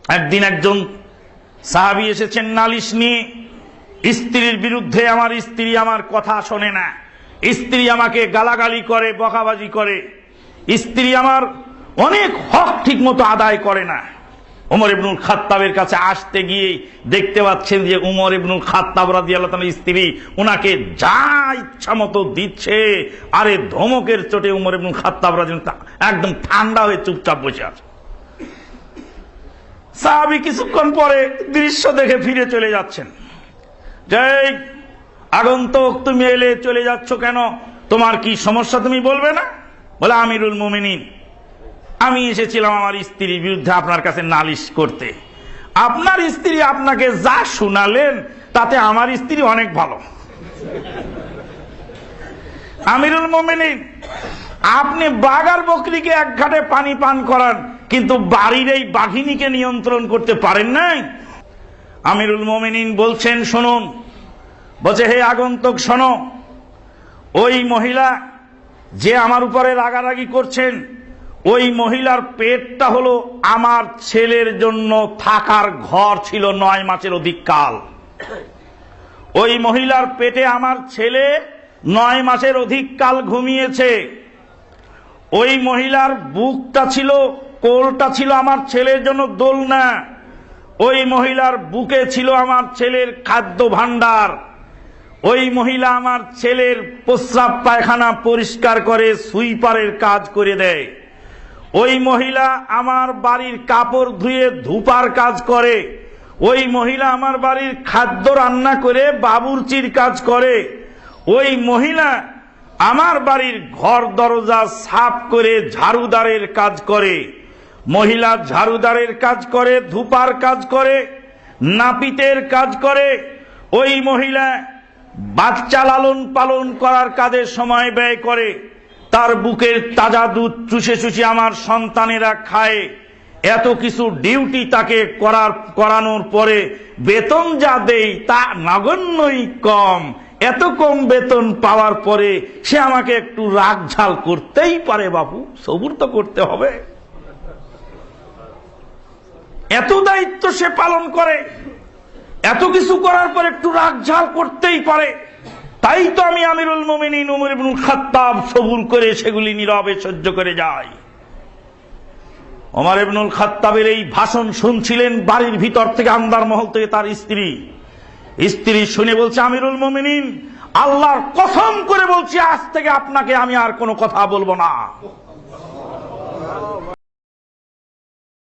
একদিন একজন সাহাবী এসেছেন নালিশ নিয়ে, স্ত্রীর বিরুদ্ধে। আমার স্ত্রী আমার কথা শোনে না, স্ত্রী আমাকে গালাগালি করে, বকাবাজি করে, স্ত্রী আমার অনেক হক ঠিক মতো আদায় করে না। ওমর ইবনুল খাত্তাবের কাছে আসতে গিয়ে দেখতে পাচ্ছেন যে উমর ইবনুল খাত্তাব রাদিয়াল্লাহু তাআলার স্ত্রী উনাকে যা ইচ্ছা মতো দিচ্ছে। আরে ধমকের চোটে উমর ইবনুল খাত্তাব রাদিয়াল্লাহু তাআলা একদম ঠান্ডা হয়ে চুপচাপ বসে আছে। সাহাবী কিছুক্ষণ পরে দৃশ্য দেখে ফিরে চলে যাচ্ছেন। যে আগন্তুক, তুমি এলে চলে যাচ্ছ কেন? তোমার কি সমস্যা তুমি বলবে না? বলে, আমিরুল মুমিনিন, আমি এসেছিলাম আমার স্ত্রীর বিরুদ্ধে আপনার কাছে নালিশ করতে। আপনার স্ত্রী আপনাকে যা শুনালেন তাতে আমার স্ত্রী অনেক ভালো। আমিরুল মুমিনিন, আপনি বাঘ আর বকরিকে এক ঘাটে পানি পান করান, কিন্তু বাড়ির এই বাঘিনীকে নিয়ন্ত্রণ করতে পারেন নাই। আমিরুল মুমিনিন বলছেন, শুনুন। বলছে, হে আগন্তুক শোনো, ওই মহিলা যে আমার উপরে রাগারাগি করছেন, ওই মহিলার পেটটা হলো আমার ছেলের জন্য থাকার ঘর ছিল 9 মাসের অধিক কাল। ওই মহিলার পেটে আমার ছেলে 9 মাসের অধিক কাল ঘুমিয়েছে। ওই মহিলার বুকটা ছিল, কোলটা ছিল আমার ছেলের জন্য দোলনা। ওই মহিলার বুকে ছিল আমার ছেলের খাদ্য ভাণ্ডার। ওই মহিলা আমার ছেলের প্রস্রাব পায়খানা পরিষ্কার করে সুইপারের কাজ করে দেয়। ওই মহিলা আমার বাড়ির কাপড় ধুয়ে ধুপার কাজ করে। ওই মহিলা আমার বাড়ির খাদ্য রান্না করে বাবুর্চির কাজ করে। ওই মহিলা আমার বাড়ির ঘর দরজা সাফ করে ঝাড়ুদারের কাজ করে। মহিলা ঝাড়ুদারের কাজ করে, ধুপার কাজ করে, নাপিতের কাজ করে। ওই মহিলা বাচ্চা লালন পালন করার কাজে সময় ব্যয় করে। তার বুকের তাজা দুধ চুষে চুষে আমার সন্তানেরা খায়। এত কিছু ডিউটি তাকে করানোর পরে বেতন যা দেই তা নগণ্যই কম। এত কম বেতন পাওয়ার পরে সে আমাকে একটু রাগ ঝাল করতেই পারে। বাবু, সবুর তো করতে হবে। এত দায়িত্ব সে পালন করে, এত কিছু করার পর একটু রাগ ঝাল করতেই পারে। তাই তো আমি আমিরুল মুমিনিন উমর ইবনুল খাত্তাব সবুর করে সেগুলি নীরবে সহ্য করে যাই। ওমর ইবনুল খাত্তাবের এই ভাষণ শুনছিলেন বাড়ির ভিতর থেকে, আন্দার মহল থেকে তার স্ত্রী। স্ত্রী শুনে বলছে, আমিরুল মুমিনিন, আল্লাহর কসম করে বলছি, আজ থেকে আপনাকে আমি আর কোনো কথা বলবো না।